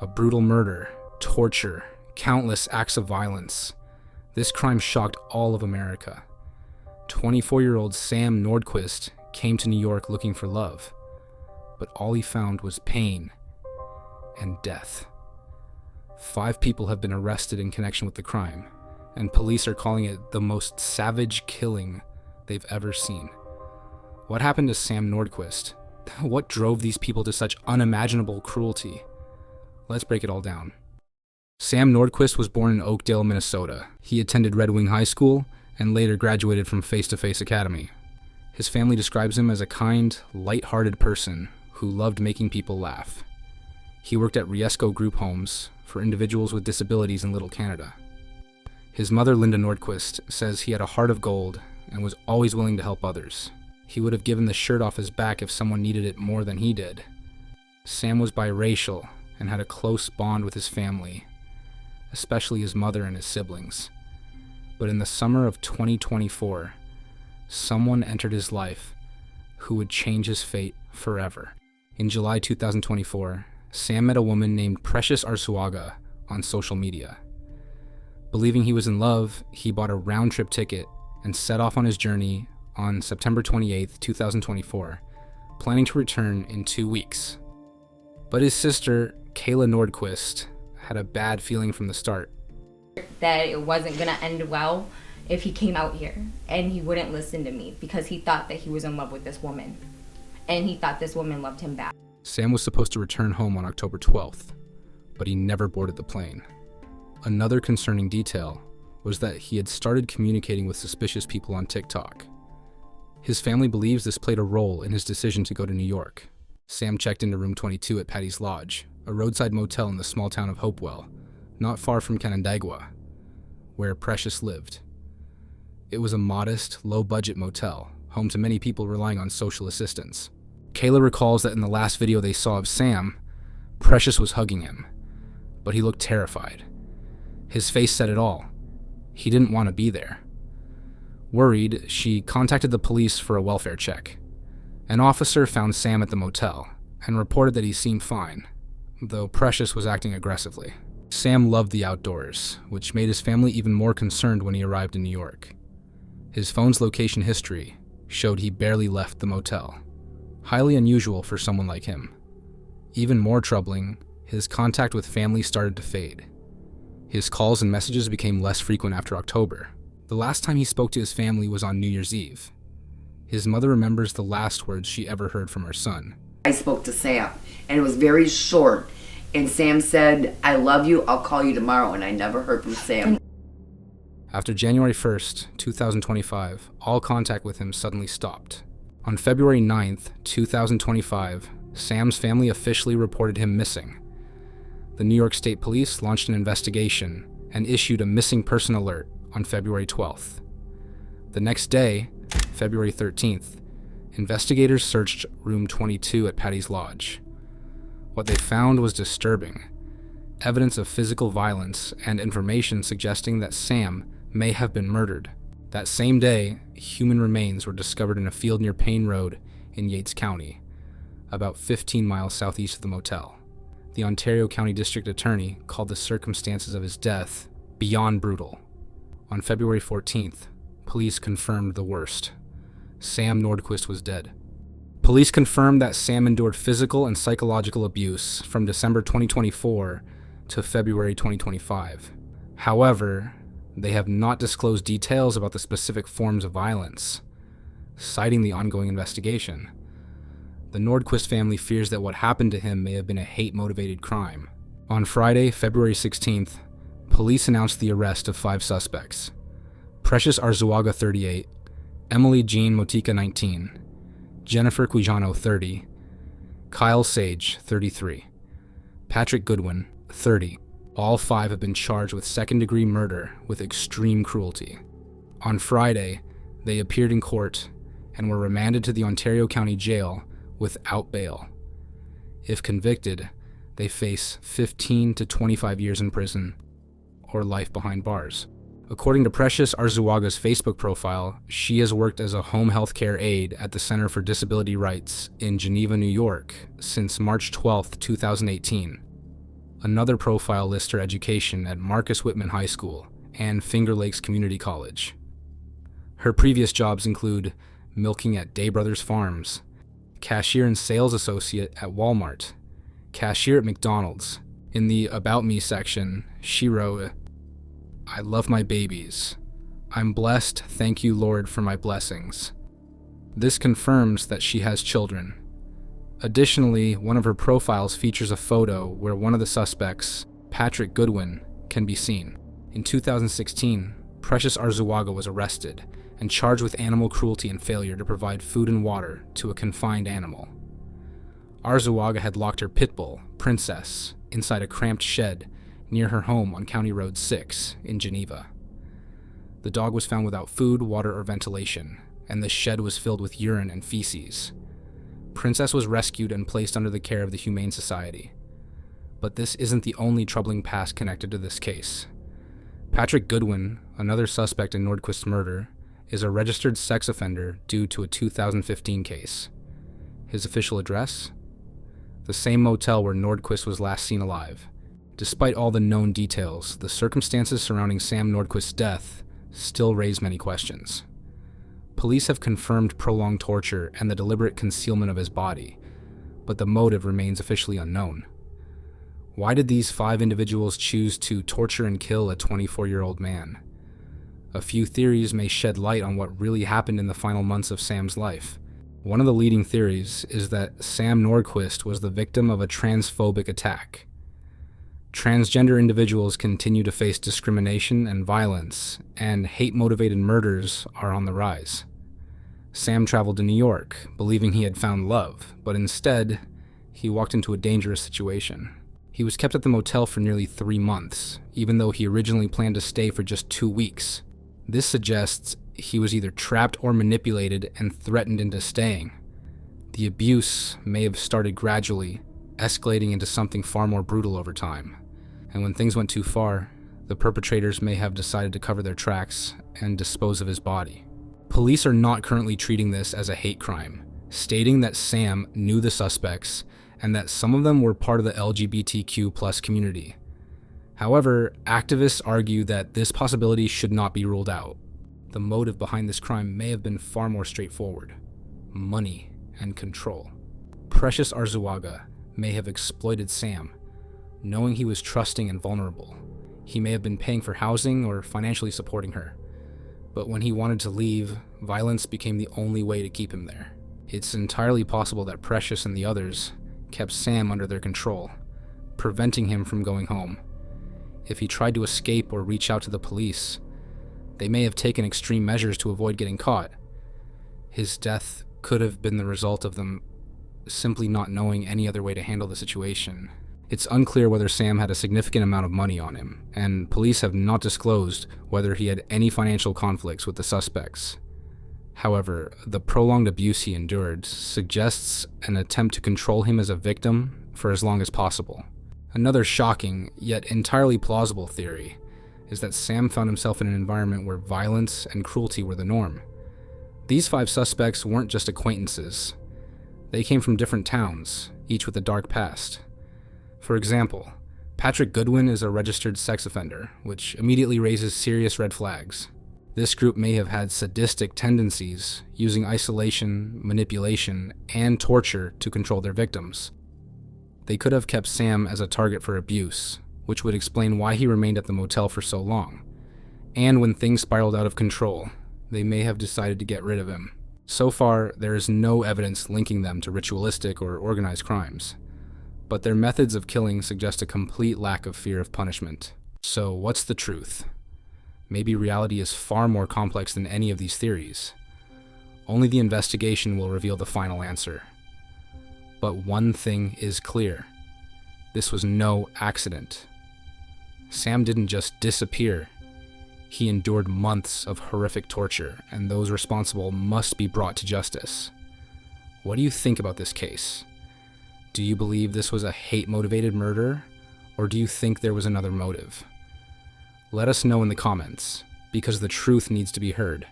A brutal murder, torture, countless acts of violence. This crime shocked all of America. 24-year-old Sam Nordquist came to New York looking for love, but all he found was pain and death. 5 people have been arrested in connection with the crime, and police are calling it the most savage killing they've ever seen. What happened to Sam Nordquist? What drove these people to such unimaginable cruelty? Let's break it all down. Sam Nordquist was born in Oakdale, Minnesota. He attended Red Wing High School and later graduated from Face to Face Academy. His family describes him as a kind, light-hearted person who loved making people laugh. He worked at Riesco Group Homes for individuals with disabilities in Little Canada. His mother, Linda Nordquist, says he had a heart of gold and was always willing to help others. He would have given the shirt off his back if someone needed it more than he did. Sam was biracial and had a close bond with his family, especially his mother and his siblings. But in the summer of 2024, someone entered his life who would change his fate forever. In July 2024, Sam met a woman named Precious Arzuaga on social media. Believing he was in love, he bought a round-trip ticket and set off on his journey on September 28, 2024, planning to return in 2 weeks. But his sister, Kayla Nordquist, had a bad feeling from the start. That it wasn't gonna end well if he came out here, and he wouldn't listen to me because he thought that he was in love with this woman, and he thought this woman loved him back. Sam was supposed to return home on October 12th, but he never boarded the plane. Another concerning detail was that he had started communicating with suspicious people on TikTok. His family believes this played a role in his decision to go to New York. Sam checked into room 22 at Patty's Lodge, a roadside motel in the small town of Hopewell, not far from Canandaigua, where Precious lived. It was a modest, low-budget motel, home to many people relying on social assistance. Kayla recalls that in the last video they saw of Sam, Precious was hugging him, but he looked terrified. His face said it all. He didn't want to be there. Worried, she contacted the police for a welfare check. An officer found Sam at the motel and reported that he seemed fine, though Precious was acting aggressively. Sam loved the outdoors, which made his family even more concerned when he arrived in New York. His phone's location history showed he barely left the motel, highly unusual for someone like him. Even more troubling, his contact with family started to fade. His calls and messages became less frequent after October. The last time he spoke to his family was on New Year's Eve. His mother remembers the last words she ever heard from her son. I spoke to Sam, and it was very short. And Sam said, "I love you, I'll call you tomorrow," and I never heard from Sam. After January 1st, 2025, all contact with him suddenly stopped. On February 9th, 2025, Sam's family officially reported him missing. The New York State Police launched an investigation and issued a missing person alert on February 12th. The next day, February 13th, investigators searched room 22 at Patty's Lodge. What they found was disturbing. Evidence of physical violence and information suggesting that Sam may have been murdered. That same day, human remains were discovered in a field near Payne Road in Yates County, about 15 miles southeast of the motel. The Ontario County District Attorney called the circumstances of his death beyond brutal. On February 14th, police confirmed the worst. Sam Nordquist was dead. Police confirmed that Sam endured physical and psychological abuse from December 2024 to February 2025. However, they have not disclosed details about the specific forms of violence, citing the ongoing investigation. The Nordquist family fears that what happened to him may have been a hate-motivated crime. On Friday, February 16th, police announced the arrest of 5 suspects: Precious Arzuaga, 38, Emily Jean Motika, 19, Jennifer Quijano, 30, Kyle Sage, 33, Patrick Goodwin, 30. All 5 have been charged with second-degree murder with extreme cruelty. On Friday, they appeared in court and were remanded to the Ontario County Jail without bail. If convicted, they face 15 to 25 years in prison or life behind bars. According to Precious Arzuaga's Facebook profile, she has worked as a home health care aide at the Center for Disability Rights in Geneva, New York since March 12, 2018. Another profile lists her education at Marcus Whitman High School and Finger Lakes Community College. Her previous jobs include milking at Day Brothers Farms, cashier and sales associate at Walmart, cashier at McDonald's. In the About Me section, she wrote, "I love my babies. I'm blessed, thank you Lord for my blessings." This confirms that she has children. Additionally, one of her profiles features a photo where one of the suspects, Patrick Goodwin, can be seen. In 2016, Precious Arzuaga was arrested and charged with animal cruelty and failure to provide food and water to a confined animal. Arzuaga had locked her pit bull, Princess, inside a cramped shed near her home on County Road 6 in Geneva. The dog was found without food, water, or ventilation, and the shed was filled with urine and feces. Princess was rescued and placed under the care of the Humane Society. But this isn't the only troubling past connected to this case. Patrick Goodwin, another suspect in Nordquist's murder, is a registered sex offender due to a 2015 case. His official address? The same motel where Nordquist was last seen alive. Despite all the known details, the circumstances surrounding Sam Nordquist's death still raise many questions. Police have confirmed prolonged torture and the deliberate concealment of his body, but the motive remains officially unknown. Why did these 5 individuals choose to torture and kill a 24-year-old man? A few theories may shed light on what really happened in the final months of Sam's life. One of the leading theories is that Sam Nordquist was the victim of a transphobic attack. Transgender individuals continue to face discrimination and violence, and hate-motivated murders are on the rise. Sam traveled to New York, believing he had found love, but instead, he walked into a dangerous situation. He was kept at the motel for nearly 3 months, even though he originally planned to stay for just 2 weeks. This suggests he was either trapped or manipulated and threatened into staying. The abuse may have started gradually, escalating into something far more brutal over time. And when things went too far, the perpetrators may have decided to cover their tracks and dispose of his body. Police are not currently treating this as a hate crime, stating that Sam knew the suspects and that some of them were part of the LGBTQ+ community. However, activists argue that this possibility should not be ruled out. The motive behind this crime may have been far more straightforward: money and control. Precious Arzuaga may have exploited Sam, knowing he was trusting and vulnerable. He may have been paying for housing or financially supporting her. But when he wanted to leave, violence became the only way to keep him there. It's entirely possible that Precious and the others kept Sam under their control, preventing him from going home. If he tried to escape or reach out to the police, they may have taken extreme measures to avoid getting caught. His death could have been the result of them simply not knowing any other way to handle the situation. It's unclear whether Sam had a significant amount of money on him, and police have not disclosed whether he had any financial conflicts with the suspects. However, the prolonged abuse he endured suggests an attempt to control him as a victim for as long as possible. Another shocking, yet entirely plausible theory is that Sam found himself in an environment where violence and cruelty were the norm. These 5 suspects weren't just acquaintances. They came from different towns, each with a dark past. For example, Patrick Goodwin is a registered sex offender, which immediately raises serious red flags. This group may have had sadistic tendencies, using isolation, manipulation, and torture to control their victims. They could have kept Sam as a target for abuse, which would explain why he remained at the motel for so long. And when things spiraled out of control, they may have decided to get rid of him. So far, there is no evidence linking them to ritualistic or organized crimes, but their methods of killing suggest a complete lack of fear of punishment. So what's the truth? Maybe reality is far more complex than any of these theories. Only the investigation will reveal the final answer. But one thing is clear: this was no accident. Sam didn't just disappear. He endured months of horrific torture, and those responsible must be brought to justice. What do you think about this case? Do you believe this was a hate-motivated murder, or do you think there was another motive? Let us know in the comments, because the truth needs to be heard,